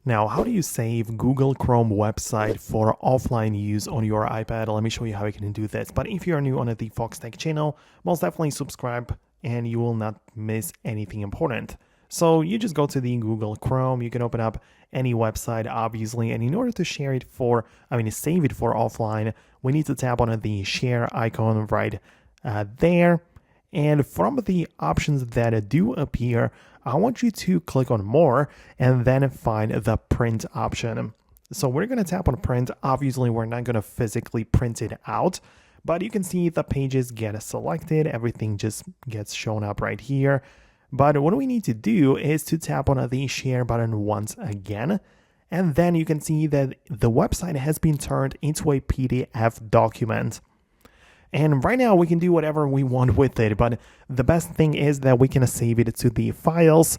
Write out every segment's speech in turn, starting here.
Now, how do you save Google Chrome website for offline use on your iPad? Let me show you how you can do this. But if you're new on the Foxtecc channel, most definitely subscribe and you will not miss anything important. So you just go to the Google Chrome, you can open up any website, obviously, and in order to save it for offline, we need to tap on the share icon right there. And from the options that do appear, I want you to click on more and then find the print option. So we're going to tap on print. Obviously, we're not going to physically print it out, but you can see the pages get selected. Everything just gets shown up right here. But what we need to do is to tap on the share button once again. And then you can see that the website has been turned into a PDF document. And right now we can do whatever we want with it, but the best thing is that we can save it to the files,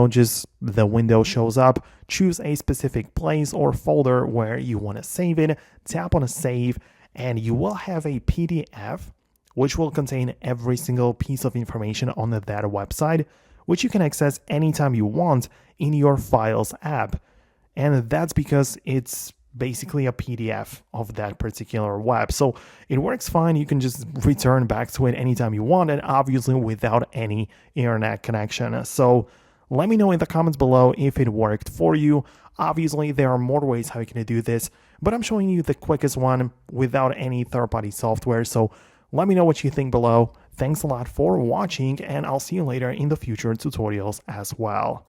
just the window shows up, choose a specific place or folder where you want to save it, tap on a save, and you will have a PDF, which will contain every single piece of information on that website, which you can access anytime you want in your Files app. And that's because it's basically a PDF of that particular web. So it works fine. You can just return back to it anytime you want, and obviously without any internet connection. So let me know in the comments below if it worked for you. Obviously, there are more ways how you can do this, but I'm showing you the quickest one without any third-party software. So let me know what you think below. Thanks a lot for watching, and I'll see you later in the future tutorials as well.